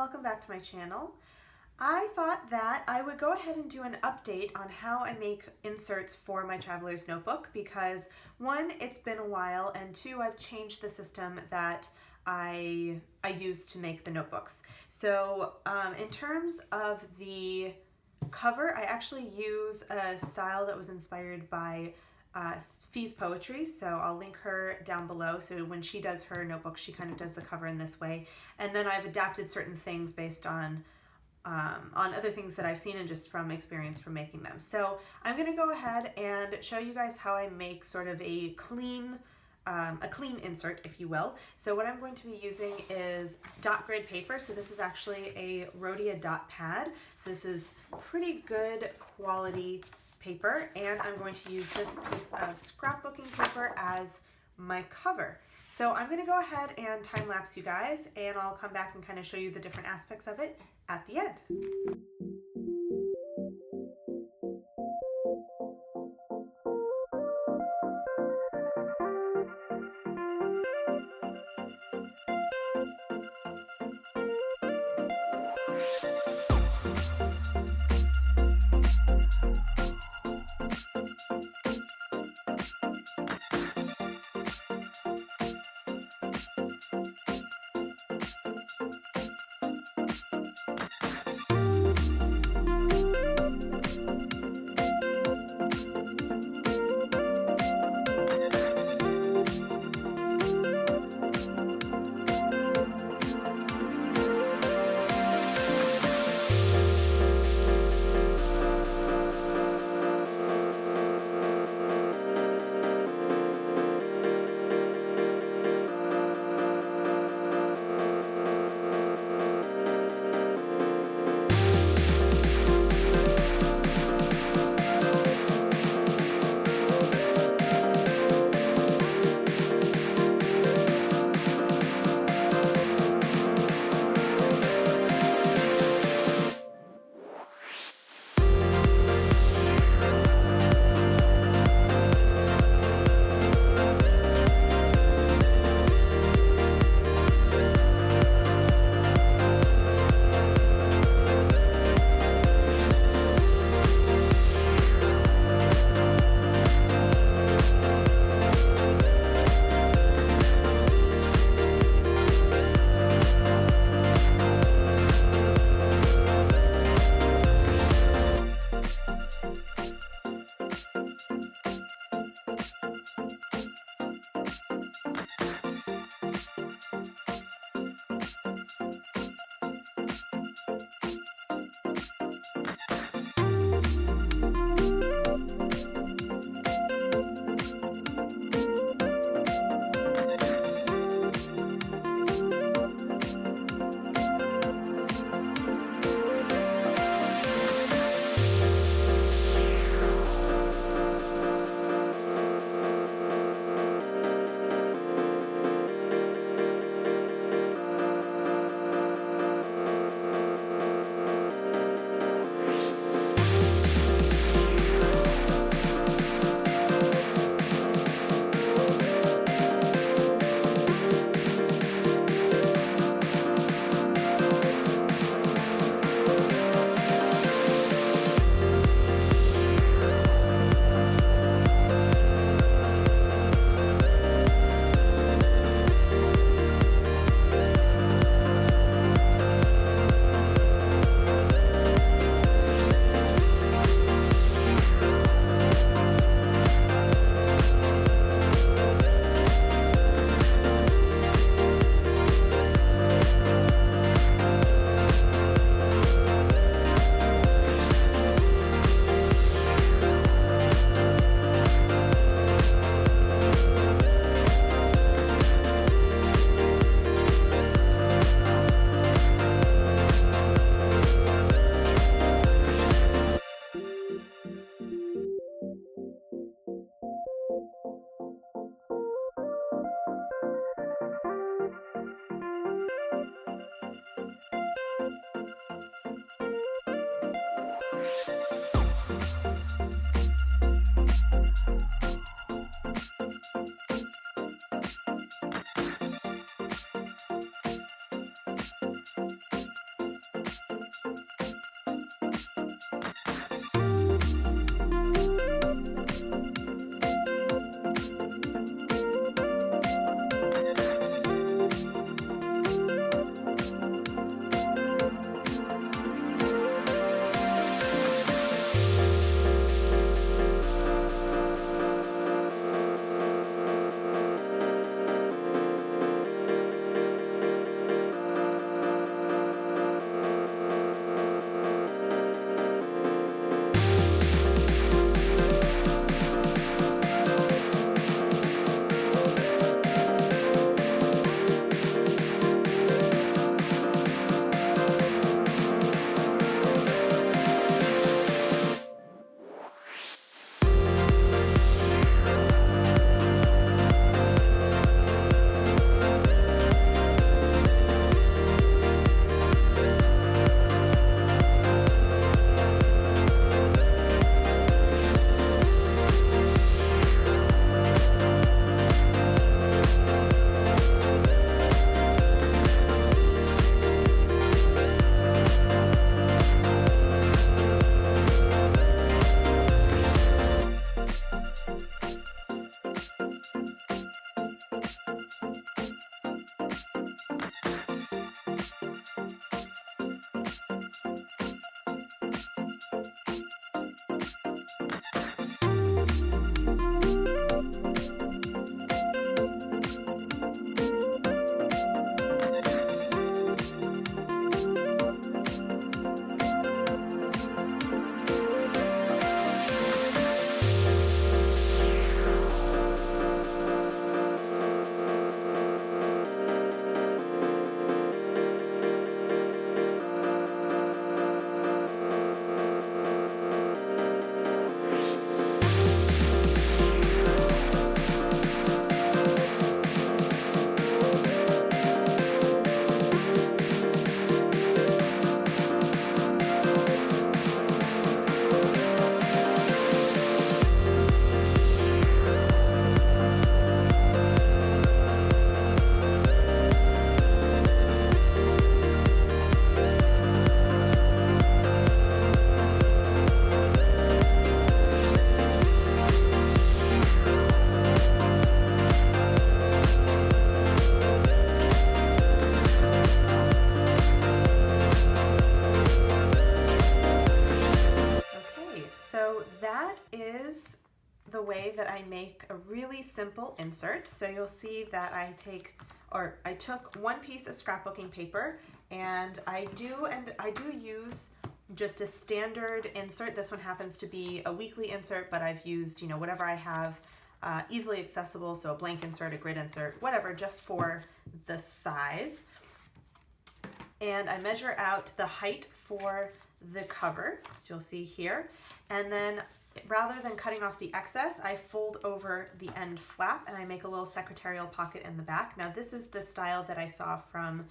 welcome back to my channel. I thought that I would go ahead and do an update on how I make inserts for my traveler's notebook because one, it's been a while, and two, I've changed the system that I use to make the notebooks. So in terms of the cover, I actually use a style that was inspired by Phie's poetry, so I'll link her down below. So when she does her notebook, she kind of does the cover in this way, and then I've adapted certain things based on other things that I've seen and just from experience from making them. So I'm going to go ahead and show you guys how I make sort of a clean insert, if you will. So what I'm going to be using is dot grade paper. So this is actually a Rhodia dot pad. So this is pretty good quality paper, and I'm going to use this piece of scrapbooking paper as my cover. So I'm going to go ahead and time lapse you guys, and I'll come back and kind of show you the different aspects of it at the end. that is the way that I make a really simple insert. So you'll see that I took one piece of scrapbooking paper, and I do use just a standard insert. This one happens to be a weekly insert, but I've used, whatever I have easily accessible, so a blank insert, a grid insert, whatever, just for the size. And I measure out the height for the cover, so you'll see here, and then rather than cutting off the excess, I fold over the end flap and I make a little secretarial pocket in the back. Now this is the style that I saw from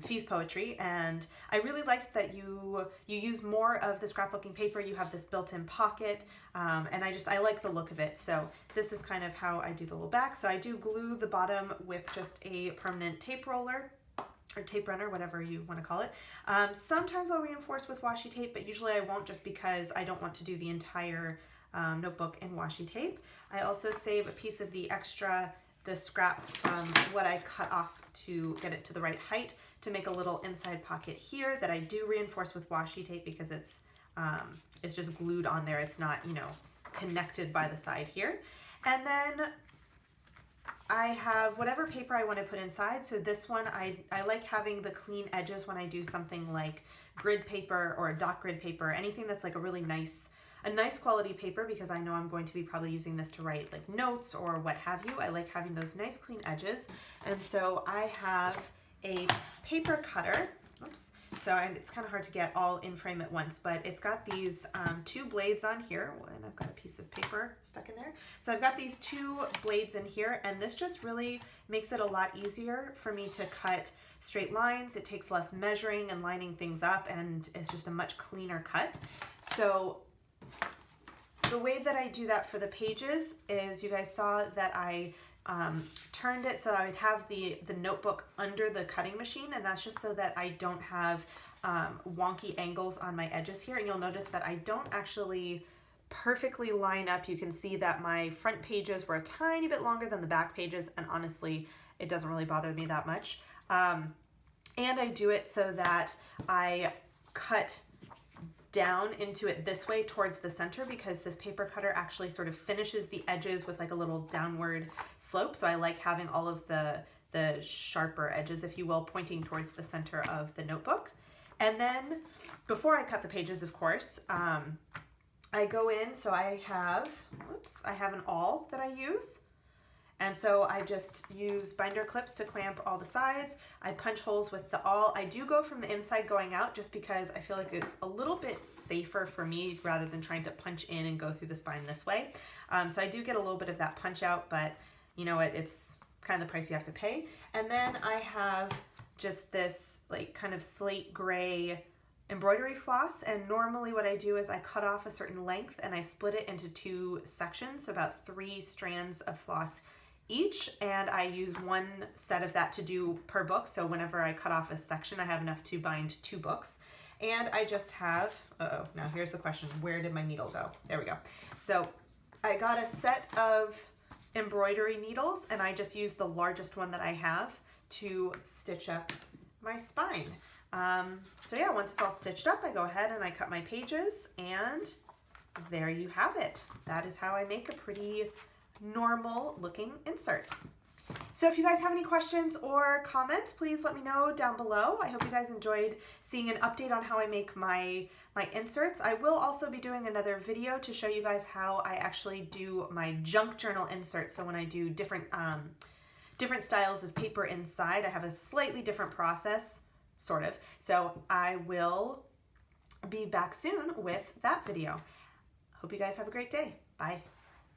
Phie's poetry, and I really liked that you use more of the scrapbooking paper. You have this built-in pocket, and I like the look of it. So this is kind of how I do the little back. So I do glue the bottom with just a permanent tape roller, or tape runner, whatever you want to call it. Sometimes I'll reinforce with washi tape, but usually I won't, just because I don't want to do the entire notebook in washi tape. I also save a piece of the scrap from what I cut off to get it to the right height to make a little inside pocket here that I do reinforce with washi tape because it's just glued on there. It's not, connected by the side here. And then I have whatever paper I want to put inside. So this one, I like having the clean edges when I do something like grid paper or dot grid paper, anything that's like a really nice quality paper, because I know I'm going to be probably using this to write like notes or what have you. I like having those nice clean edges. And so I have a paper cutter. Oops. And it's kind of hard to get all in frame at once, but it's got these two blades on here, and I've got a piece of paper stuck in there. So I've got these two blades in here, and this just really makes it a lot easier for me to cut straight lines. It takes less measuring and lining things up, and it's just a much cleaner cut. So the way that I do that for the pages is, you guys saw that I turned it so that I would have the notebook under the cutting machine, and that's just so that I don't have wonky angles on my edges here. And you'll notice that I don't actually perfectly line up. You can see that my front pages were a tiny bit longer than the back pages, and honestly, it doesn't really bother me that much. And I do it so that I cut down into it this way towards the center, because this paper cutter actually sort of finishes the edges with like a little downward slope. So I like having all of the sharper edges, if you will, pointing towards the center of the notebook. And then before I cut the pages, of course, I go in, so I have an awl that I use. And so I just use binder clips to clamp all the sides. I punch holes with the awl. I do go from the inside going out, just because I feel like it's a little bit safer for me rather than trying to punch in and go through the spine this way. So I do get a little bit of that punch out, but you know what, it's kind of the price you have to pay. And then I have just this like kind of slate gray embroidery floss, and normally what I do is I cut off a certain length and I split it into two sections, so about 3 strands of floss each, and I use one set of that to do per book. So whenever I cut off a section, I have enough to bind 2 books. And I just have, now here's the question, where did my needle go? There we go. So I got a set of embroidery needles, and I just use the largest one that I have to stitch up my spine. So yeah, once it's all stitched up, I go ahead and I cut my pages, and there you have it. That is how I make a pretty normal looking insert. So if you guys have any questions or comments, please let me know down below. I hope you guys enjoyed seeing an update on how I make my inserts. I will also be doing another video to show you guys how I actually do my junk journal inserts. So when I do different styles of paper inside, I have a slightly different process, sort of. So I will be back soon with that video. Hope you guys have a great day. Bye.